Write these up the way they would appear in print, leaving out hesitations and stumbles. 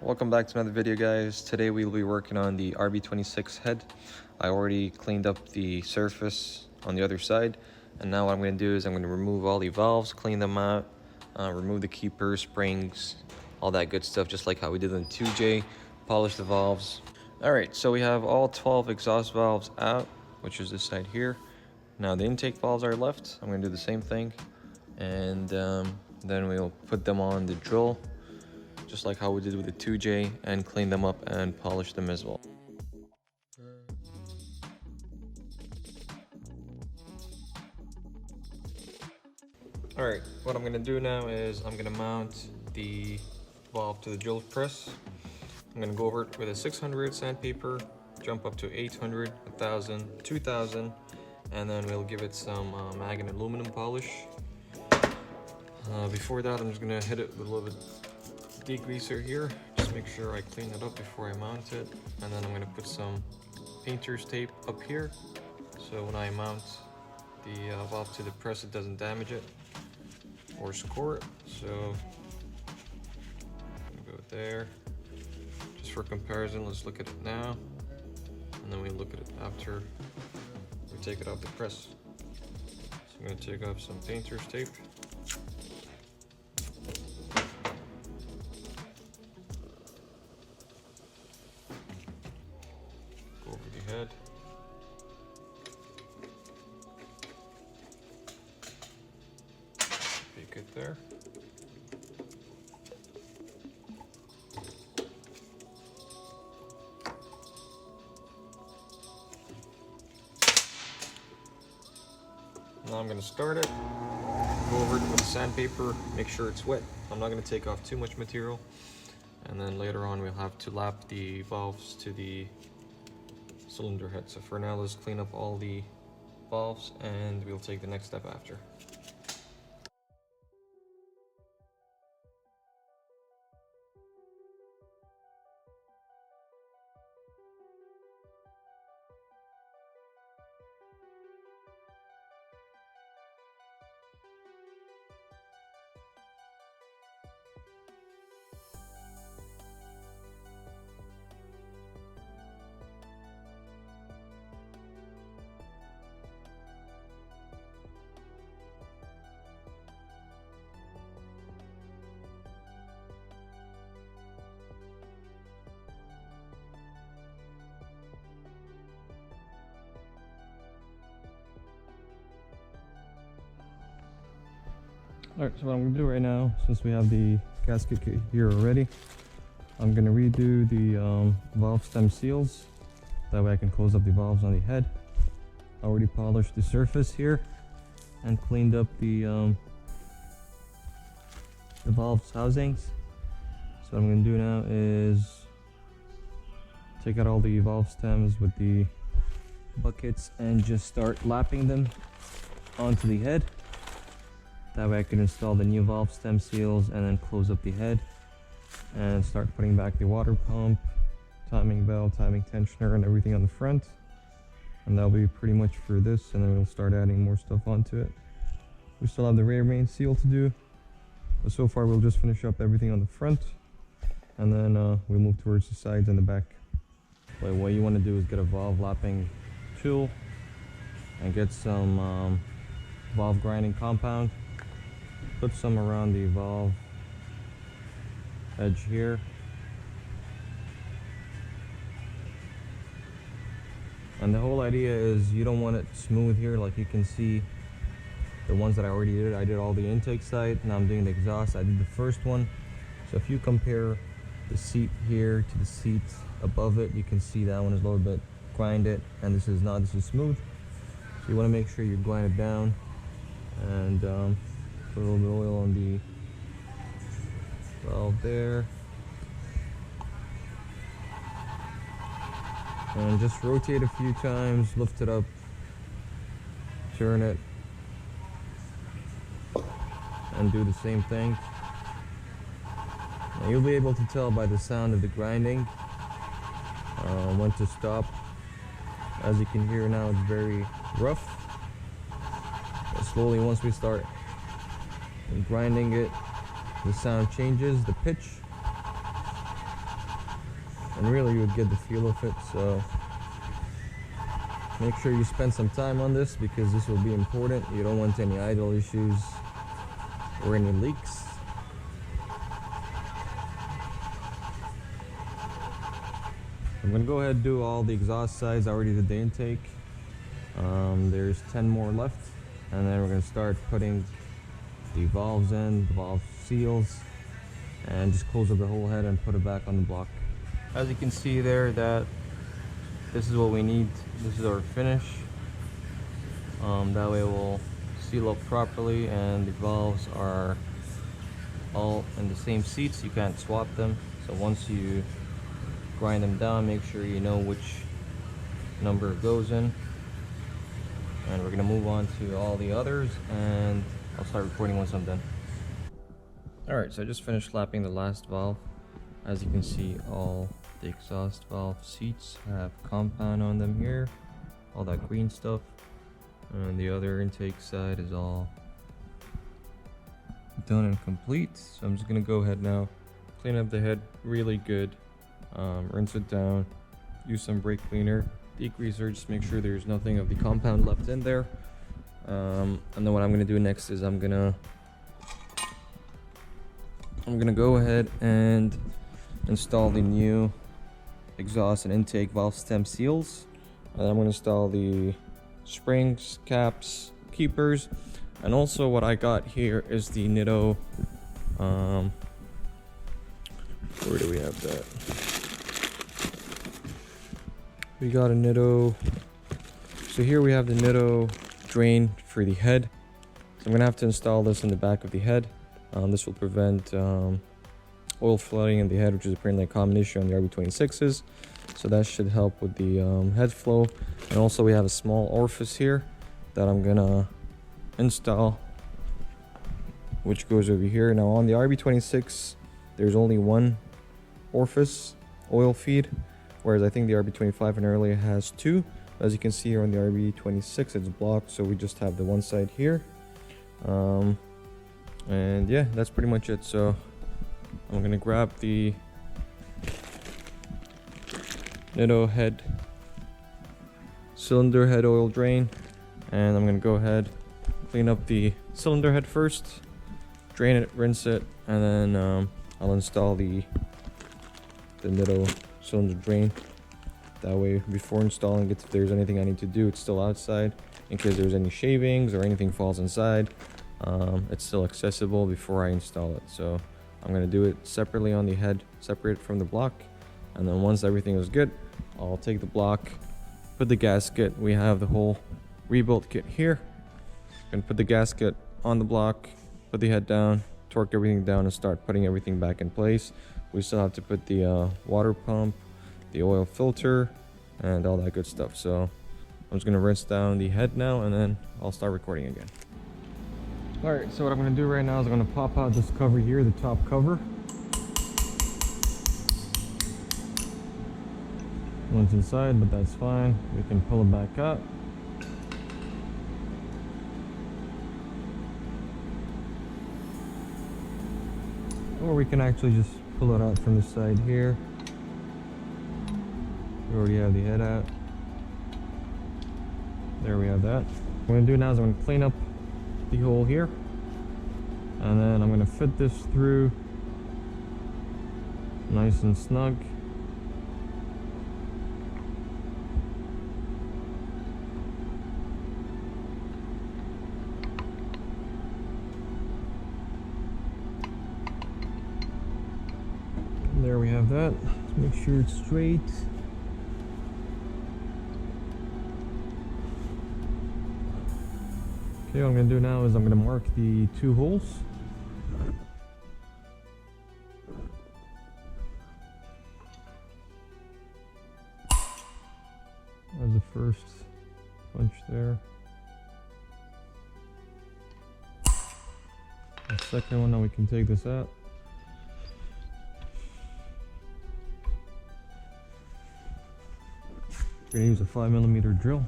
Welcome back to another video, guys. Today we will be working on the RB26 head. I already cleaned up the surface on the other side, and now what I'm going to do is I'm going to remove all the valves, clean them out, remove the keepers, springs, all that good stuff, just like how we did in 2J, polish the valves. Alright, so we have all 12 exhaust valves out, which is this side here. Now the intake valves are left. I'm going to do the same thing, and then we'll put them on the drill, just like how we did with the 2J, and clean them up and polish them as well. Alright, what I'm going to do now is I'm going to mount the valve to the drill press. I'm going to go over it with a 600 sandpaper, jump up to 800, 1000, 2000, and then we'll give it some mag and aluminum polish. Before that, I'm just going to hit it with a little bit degreaser here, just make sure I clean it up before I mount it, and then I'm going to put some painter's tape up here so when I mount the valve to the press it doesn't damage it or score it. So I'm gonna go there. Just for comparison, let's look at it now, and then we look at it after we take it off the press. So I'm going to take off some painter's tape. Head. Peek it there. Now I'm going to start it, go over it with sandpaper, make sure it's wet. I'm not going to take off too much material, and then later on we'll have to lap the valves to the cylinder head. So for now, let's clean up all the valves and we'll take the next step after. Alright, so what I'm going to do right now, since we have the gasket kit here already, I'm going to redo the valve stem seals. That way I can close up the valves on the head. I already polished the surface here and cleaned up the valves housings. So what I'm going to do now is take out all the valve stems with the buckets and just start lapping them onto the head. That way I can install the new valve stem seals and then close up the head and start putting back the water pump, timing belt, timing tensioner, and everything on the front. And that'll be pretty much for this, and then we'll start adding more stuff onto it. We still have the rear main seal to do, but so far we'll just finish up everything on the front, and then we'll move towards the sides and the back. But what you want to do is get a valve lapping tool and get some valve grinding compound. Put some around the valve edge here. And the whole idea is you don't want it smooth here. Like you can see the ones that I already did. I did all the intake side, now I'm doing the exhaust. I did the first one. So if you compare the seat here to the seat above it, you can see that one is a little bit grinded, and this is not, this is smooth. So you want to make sure you grind it down and put a little bit of oil on the valve there, and just rotate a few times, lift it up, turn it, and do the same thing. Now you'll be able to tell by the sound of the grinding when to stop. As you can hear now, it's very rough. But slowly, once we start grinding it, the sound changes, the pitch. and really you would get the feel of it. So make sure you spend some time on this because this will be important. You don't want any idle issues or any leaks. I'm gonna go ahead and do all the exhaust sides. I already did the intake. There's 10 more left, and then we're gonna start putting the valves in, the valve seals, and just close up the whole head and put it back on the block. As you can see there, that this is what we need. This is our finish. That way it will seal up properly, and the valves are all in the same seats. You can't swap them. So once you grind them down, make sure you know which number it goes in. And we're gonna move on to all the others, and I'll start recording once I'm done. Alright, so I just finished lapping the last valve. As you can see, all the exhaust valve seats have compound on them here, all that green stuff, and the other intake side is all done and complete. So I'm just gonna go ahead now, clean up the head really good, rinse it down, use some brake cleaner, degreaser, just make sure there's nothing of the compound left in there. And then what I'm gonna do next is I'm gonna go ahead and install the new exhaust and intake valve stem seals. And I'm gonna install the springs, caps, keepers, and also what I got here is the Nitto. Where do we have that? We got a Nitto. So here we have the Nitto drain for the head. So I'm gonna have to install this in the back of the head. This will prevent oil flooding in the head, which is apparently a common issue on the RB26s. So that should help with the head flow. And also we have a small orifice here that I'm gonna install, which goes over here. Now on the RB26, there's only one orifice oil feed, whereas I think the RB25 and earlier has two. As you can see here on the RB26, it's blocked, so we just have the one side here. And yeah, that's pretty much it. So I'm gonna grab the Nitto head cylinder head oil drain, and I'm gonna go ahead, clean up the cylinder head first, drain it, rinse it, and then I'll install the Nitto cylinder drain. That way, before installing it, if there's anything I need to do, it's still outside. In case there's any shavings or anything falls inside, it's still accessible before I install it. So I'm gonna do it separately on the head, separate from the block. And then once everything is good, I'll take the block, put the gasket. We have the whole rebuilt kit here. Gonna put the gasket on the block, put the head down, torque everything down, and start putting everything back in place. We still have to put the water pump, the oil filter, and all that good stuff. So I'm just gonna rinse down the head now, and then I'll start recording again. All right, so what I'm gonna do right now is I'm gonna pop out this cover here, the top cover. One's inside, but that's fine. We can pull it back up. Or we can actually just pull it out from the side here. We already have the head out. There we have that. What I'm gonna do now is I'm gonna clean up the hole here, and then I'm gonna fit this through nice and snug. And there we have that. Let's make sure it's straight. Okay, what I'm going to do now is I'm going to mark the two holes. As the first punch there. The second one, now we can take this out. We're going to use a 5mm drill.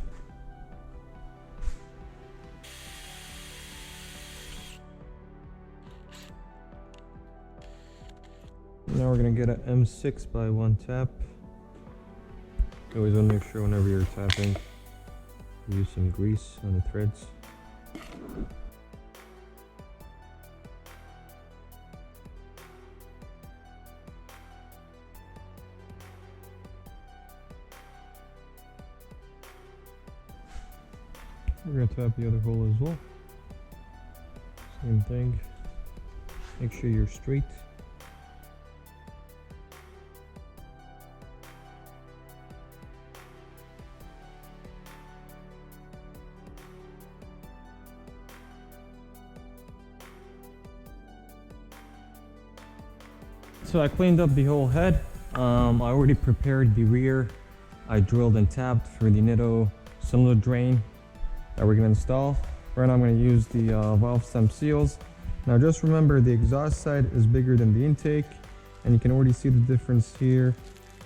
Now we're gonna get an M6 by one tap. You always want to make sure whenever you're tapping, use some grease on the threads. We're going to tap the other hole as well. Same thing. Make sure you're straight. So I cleaned up the whole head. I already prepared the rear. I drilled and tapped for the Nitto cylinder drain that we're going to install. Right now I'm going to use the valve stem seals. Now just remember the exhaust side is bigger than the intake, and you can already see the difference here.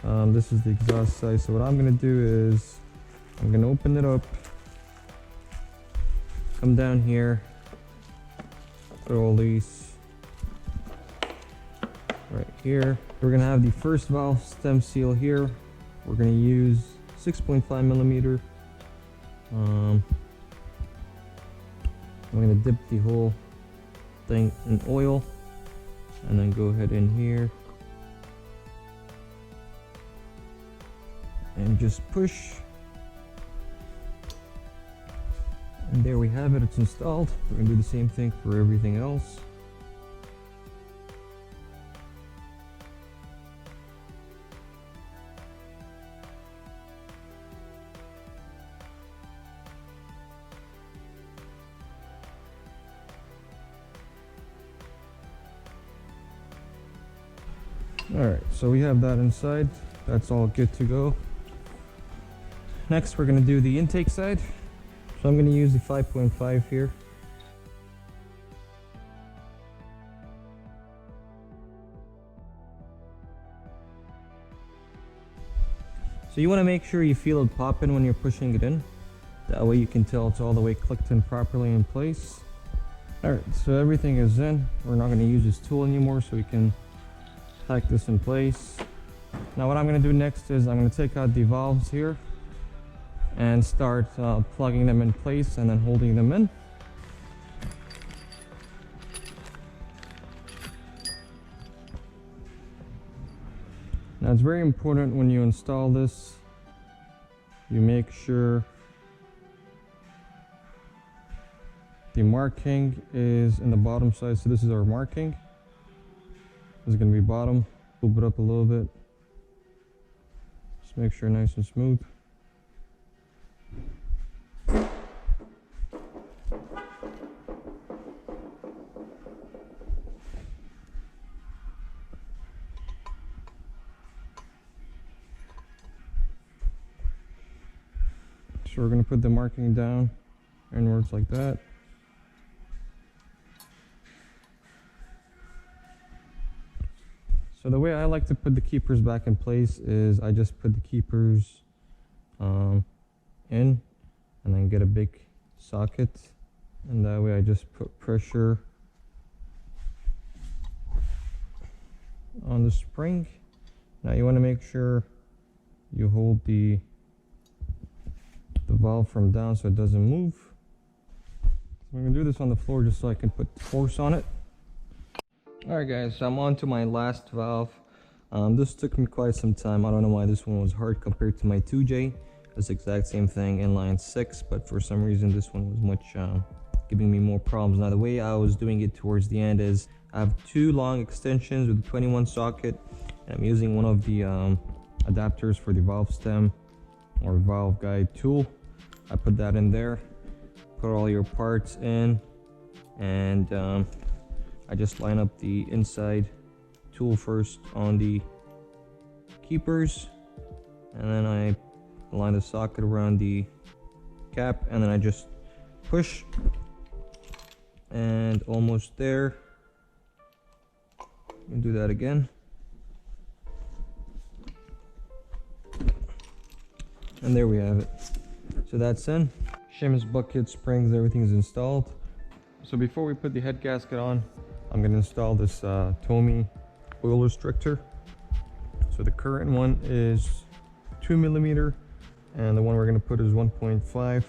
This is the exhaust side. So what I'm going to do is I'm going to open it up, come down here, put all these right here. We're going to have the first valve stem seal here. We're going to use 6.5 millimeter. I'm going to dip the whole thing in oil and then go ahead in here and just push, and there we have it. It's installed. We're going to do the same thing for everything else. Alright, so we have that inside. That's all good to go. Next, we're going to do the intake side. So I'm going to use the 5.5 here. So you want to make sure you feel it popping when you're pushing it in. That way you can tell it's all the way clicked in properly in place. Alright, so everything is in. We're not going to use this tool anymore, so we can tack this in place. Now what I'm going to do next is I'm going to take out the valves here and start plugging them in place and then holding them in. Now it's very important when you install this, you make sure the marking is in the bottom side. So this is our marking. This is going to be bottom. Move it up a little bit. Just make sure nice and smooth. So we're going to put the marking down inwards like that. So the way I like to put the keepers back in place is I just put the keepers in and then get a big socket, and that way I just put pressure on the spring. Now you want to make sure you hold the valve from down so it doesn't move. So I'm going to do this on the floor just so I can put force on it. Alright guys, so I'm on to my last valve. This took me quite some time. I don't know why this one was hard compared to my 2J. It's the exact same thing, inline 6, but for some reason this one was much giving me more problems. Now the way I was doing it towards the end is I have two long extensions with a 21 socket, and I'm using one of the adapters for the valve stem or valve guide tool. I put that in there, put all your parts in, and I just line up the inside tool first on the keepers, and then I line the socket around the cap, and then I just push, and almost there. And do that again, and there we have it. So that's in. Shims, bucket, springs, everything's installed. So before we put the head gasket on, I'm going to install this Tomei oil restrictor. So the current one is 2 millimeter, and the one we're going to put is 1.5.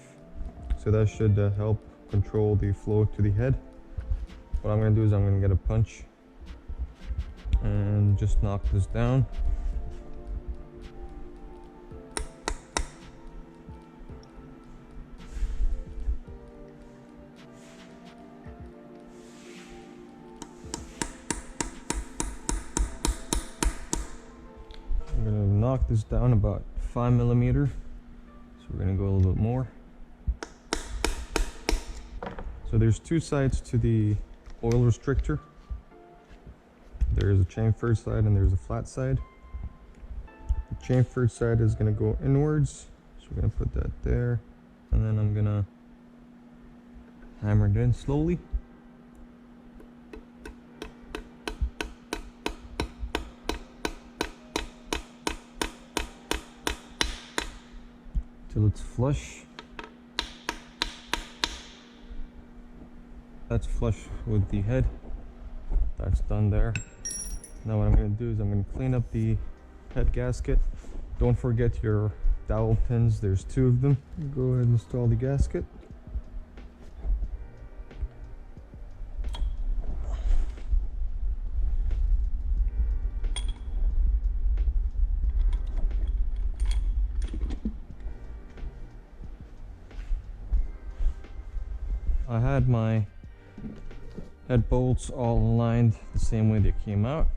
So that should help control the flow to the head. What I'm going to do is I'm going to get a punch and just knock this down. I'm going to knock this down about 5 millimeter. So we're going to go a little bit more. So there's two sides to the oil restrictor. There's a chamfered side and there's a flat side. The chamfered side is going to go inwards, so we're going to put that there, and then I'm going to hammer it in slowly. Till it's flush. That's flush with the head. That's done there. Now what I'm going to do is I'm going to clean up the head gasket. Don't forget your dowel pins. There's 2 of them. Go ahead and install the gasket. I had my head bolts all aligned the same way they came out.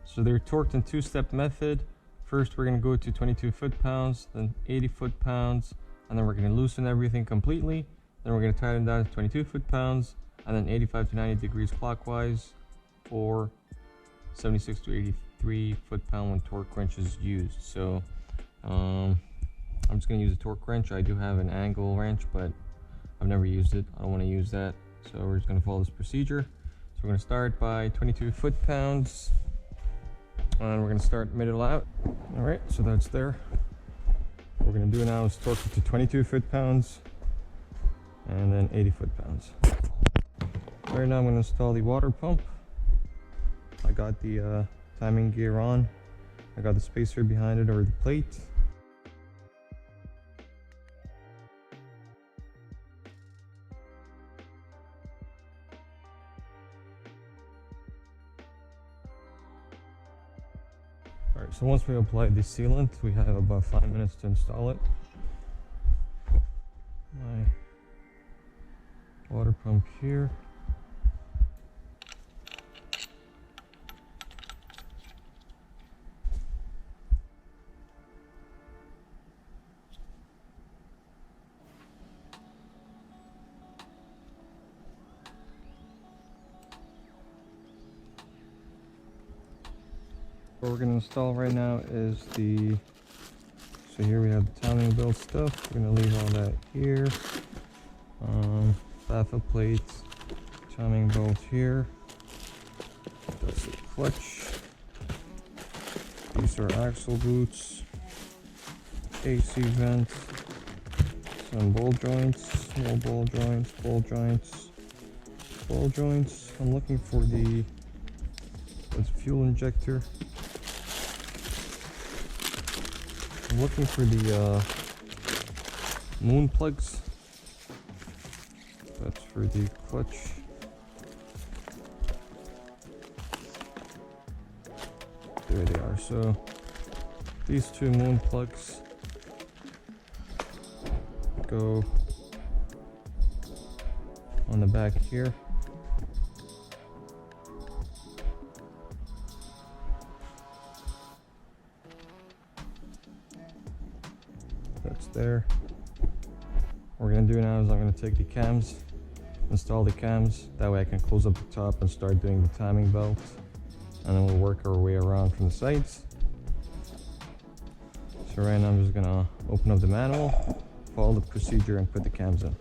So they're torqued in 2-step method. First we're going to go to 22 foot-pounds, then 80 foot-pounds, and then we're going to loosen everything completely. Then we're going to tighten down to 22 foot-pounds, and then 85 to 90 degrees clockwise for 76 to 83 foot-pound when torque wrench is used. So I'm just going to use a torque wrench. I do have an angle wrench, but I've never used it. I don't want to use that. So we're just going to follow this procedure. So we're going to start by 22 foot-pounds, and we're going to start middle out. All right, so that's there. What we're going to do now is torque it to 22 foot-pounds and then 80 foot-pounds. Right now I'm going to install the water pump. I got the timing gear on. I got the spacer behind it over the plate. Alright, so once we apply the sealant, we have about 5 minutes to install it. My water pump here. What we're going to install right now is the, so here we have the timing belt stuff. We're going to leave all that here. Baffle plates, timing belt here. That's the clutch. These are axle boots, AC vents, some ball joints, small ball joints, ball joints, ball joints. I'm looking for the, what's fuel injector. I'm looking for the moon plugs. That's for the clutch. There they are. So these 2 moon plugs go on the back here. That's there. What we're going to do now is I'm going to take the cams, install the cams, that way I can close up the top and start doing the timing belt, and then we'll work our way around from the sides. So right now I'm just going to open up the manual, follow the procedure, and put the cams in.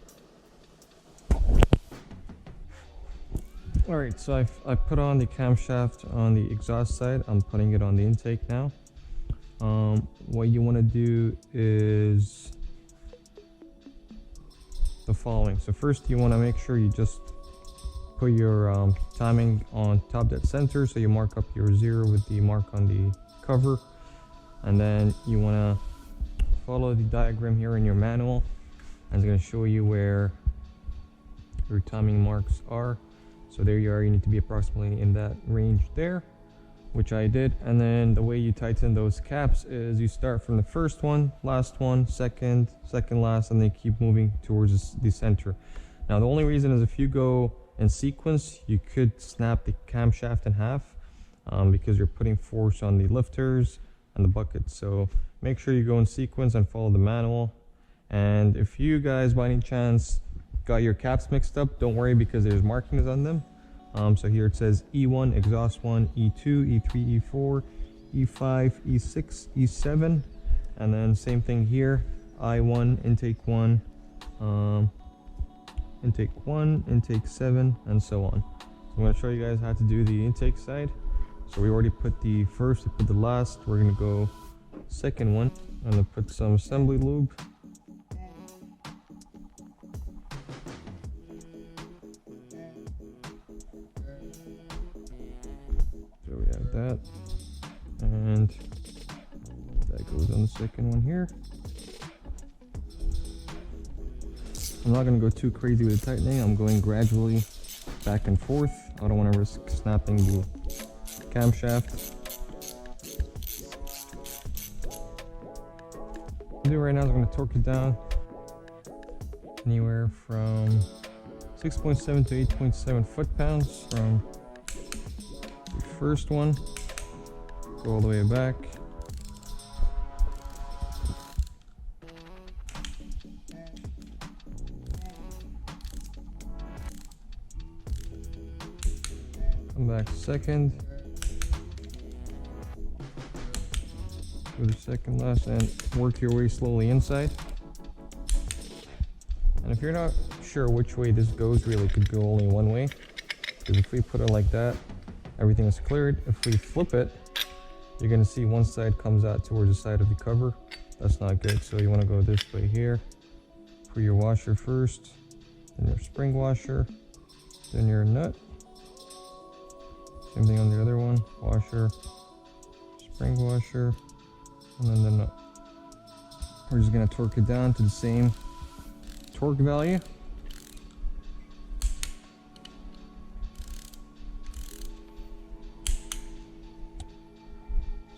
Alright, so I put on the camshaft on the exhaust side. I'm putting it on the intake now. what you want to do is the following. So first you want to make sure you just put your timing on top dead center, so you mark up your 0 with the mark on the cover, and then you want to follow the diagram here in your manual, and it's going to show you where your timing marks are. So there you are, you need to be approximately in that range there, which I did. And then the way you tighten those caps is you start from the first one, last one, second last, and they keep moving towards the center. Now the only reason is if you go in sequence, you could snap the camshaft in half, because you're putting force on the lifters and the buckets. So make sure you go in sequence and follow the manual. And if you guys by any chance got your caps mixed up, don't worry, because there's markings on them. So here it says E1 exhaust 1, E2, E3, E4, E5, E6, E7, and then same thing here, I1 intake 1, intake 1, intake 7, and so on. So I'm going to show you guys how to do the intake side. So we already put the first, we put the last, we're going to go second one. I'm going to put some assembly lube. So we have that, and that goes on the second one here. I'm not going to go too crazy with the tightening. I'm going gradually back and forth. I don't want to risk snapping the camshaft. What I'm doing right now is I'm going to torque it down anywhere from 6.7 to 8.7 foot-pounds from the first one. Go all the way back. Come back second. Do the second last and work your way slowly inside. And if you're not sure which way this goes, really could go only one way. Because if we put it like that, everything is cleared. If we flip it, you're going to see one side comes out towards the side of the cover. That's not good. So you want to go this way here. Put your washer first, then your spring washer, then your nut. Same thing on the other one, washer, spring washer, and then the nut. We're just going to torque it down to the same torque value.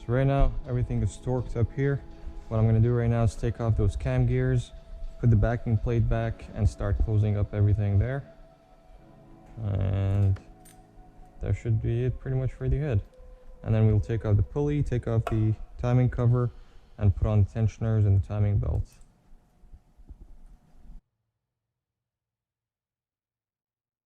So right now everything is torqued up here. What I'm going to do right now is take off those cam gears, put the backing plate back, and start closing up everything there. And that should be it pretty much for the head. And then we'll take off the pulley, take off the timing cover, and put on the tensioners and the timing belt.